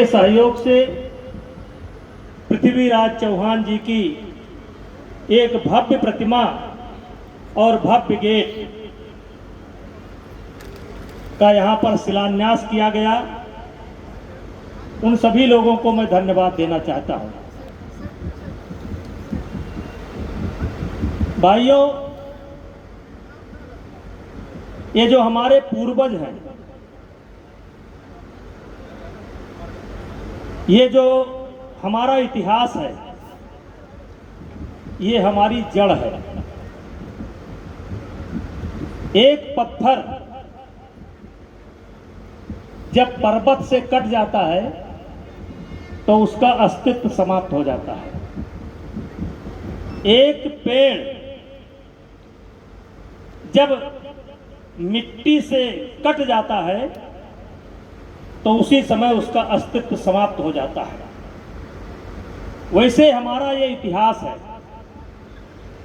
सहयोग से पृथ्वीराज चौहान जी की एक भव्य प्रतिमा और भव्य गेट का यहाँ पर शिलान्यास किया गया। उन सभी लोगों को मैं धन्यवाद देना चाहता हूँ। भाइयों, ये जो हमारे पूर्वज हैं, ये जो हमारा इतिहास है, ये हमारी जड़ है। एक पत्थर जब पर्वत से कट जाता है तो उसका अस्तित्व समाप्त हो जाता है। एक पेड़ जब मिट्टी से कट जाता है तो उसी समय उसका अस्तित्व समाप्त हो जाता है। वैसे हमारा ये इतिहास है।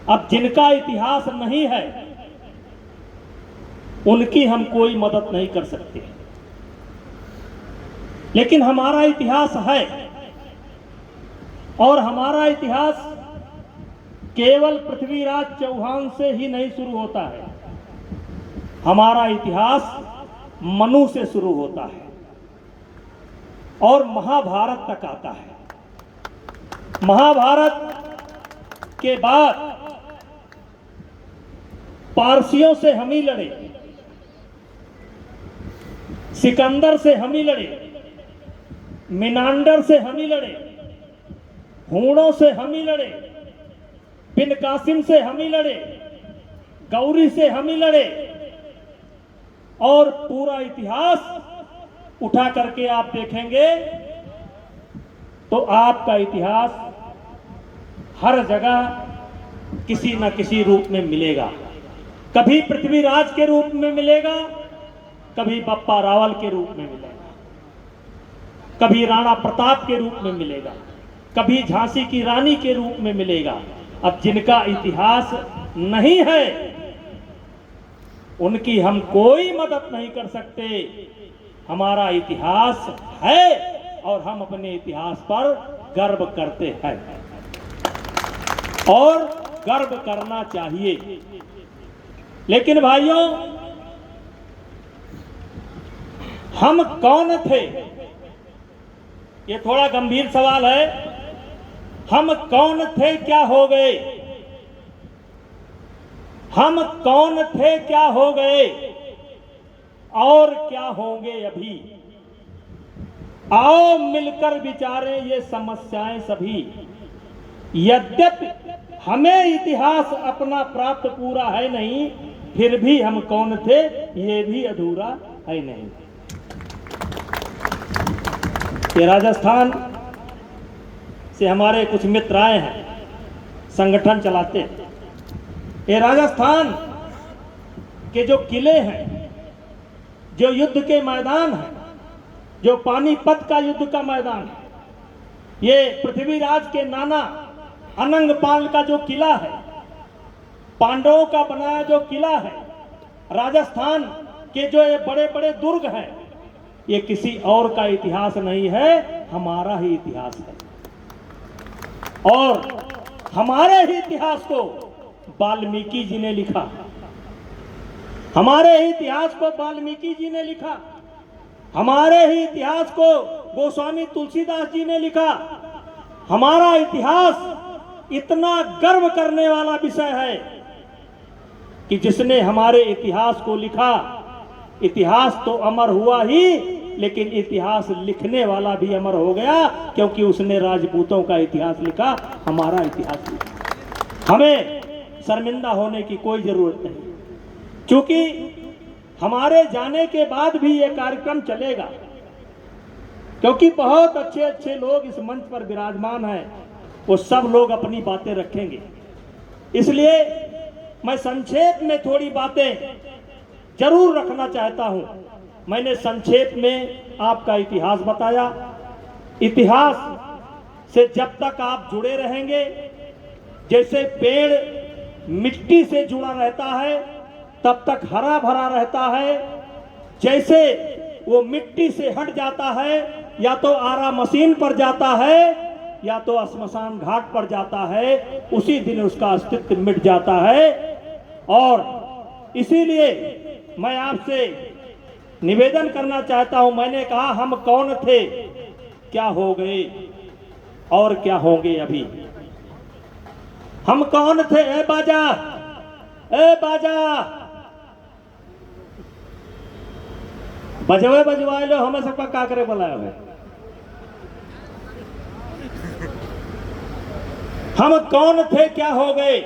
अब जिनका इतिहास नहीं है उनकी हम कोई मदद नहीं कर सकते, लेकिन हमारा इतिहास है। और हमारा इतिहास केवल पृथ्वीराज चौहान से ही नहीं शुरू होता है। हमारा इतिहास मनु से शुरू होता है और महाभारत तक आता है। महाभारत के बाद पारसियों से हम ही लड़े, सिकंदर से हम ही लड़े, मिनांडर से हम ही लड़े, हूणों से हम ही लड़े, बिन कासिम से हम ही लड़े, गौरी से हम ही लड़े। और पूरा इतिहास उठा करके आप देखेंगे तो आपका इतिहास हर जगह किसी न किसी रूप में मिलेगा। कभी पृथ्वीराज के रूप में मिलेगा, कभी बप्पा रावल के रूप में मिलेगा, कभी राणा प्रताप के रूप में मिलेगा, कभी झांसी की रानी के रूप में मिलेगा। अब जिनका इतिहास नहीं है उनकी हम कोई मदद नहीं कर सकते। हमारा इतिहास है और हम अपने इतिहास पर गर्व करते हैं और गर्व करना चाहिए। लेकिन भाइयों, हम कौन थे? ये थोड़ा गंभीर सवाल है। हम कौन थे, क्या हो गए? हम कौन थे, क्या हो गए और क्या होंगे अभी? आओ मिलकर विचारें ये समस्याएं सभी। यद्यपि हमें इतिहास अपना प्राप्त पूरा है नहीं, फिर भी हम कौन थे ये भी अधूरा है नहीं। ये राजस्थान से हमारे कुछ मित्र आए हैं, संगठन चलाते हैं। ये राजस्थान के जो किले हैं, जो युद्ध के मैदान हैं, जो पानीपत का युद्ध का मैदान है, ये पृथ्वीराज के नाना अनंगपाल का जो किला है, पांडवों का बनाया जो किला है, राजस्थान के जो ये बड़े बड़े दुर्ग हैं, ये किसी और का इतिहास नहीं है, हमारा ही इतिहास है। और हमारे ही इतिहास को वाल्मीकि जी ने लिखा। हमारे ही इतिहास को वाल्मीकि जी ने लिखा। हमारे ही इतिहास को गोस्वामी तुलसीदास जी ने लिखा। हमारा इतिहास इतना गर्व करने वाला विषय है कि जिसने हमारे इतिहास को लिखा, इतिहास तो अमर हुआ ही, लेकिन इतिहास लिखने वाला भी अमर हो गया, क्योंकि उसने राजपूतों का इतिहास लिखा, हमारा इतिहास लिखा। हमें शर्मिंदा होने की कोई जरूरत नहीं, क्योंकि हमारे जाने के बाद भी ये कार्यक्रम चलेगा, क्योंकि बहुत अच्छे अच्छे लोग इस मंच पर विराजमान हैं। वो सब लोग अपनी बातें रखेंगे। इसलिए मैं संक्षेप में थोड़ी बातें जरूर रखना चाहता हूं। मैंने संक्षेप में आपका इतिहास बताया। इतिहास से जब तक आप जुड़े रहेंगे, जैसे पेड़ मिट्टी से जुड़ा रहता है तब तक हरा भरा रहता है, जैसे वो मिट्टी से हट जाता है या तो आरा मशीन पर जाता है या तो श्मशान घाट पर जाता है, उसी दिन उसका अस्तित्व मिट जाता है। और इसीलिए मैं आपसे निवेदन करना चाहता हूं, मैंने कहा हम कौन थे, क्या हो गए और क्या होंगे अभी। हम कौन थे? ए बाजा, ए बाजा, बजवे बजवाए लो, हमें सबका काकरे बुलाए हुए। हम कौन थे, क्या हो गए।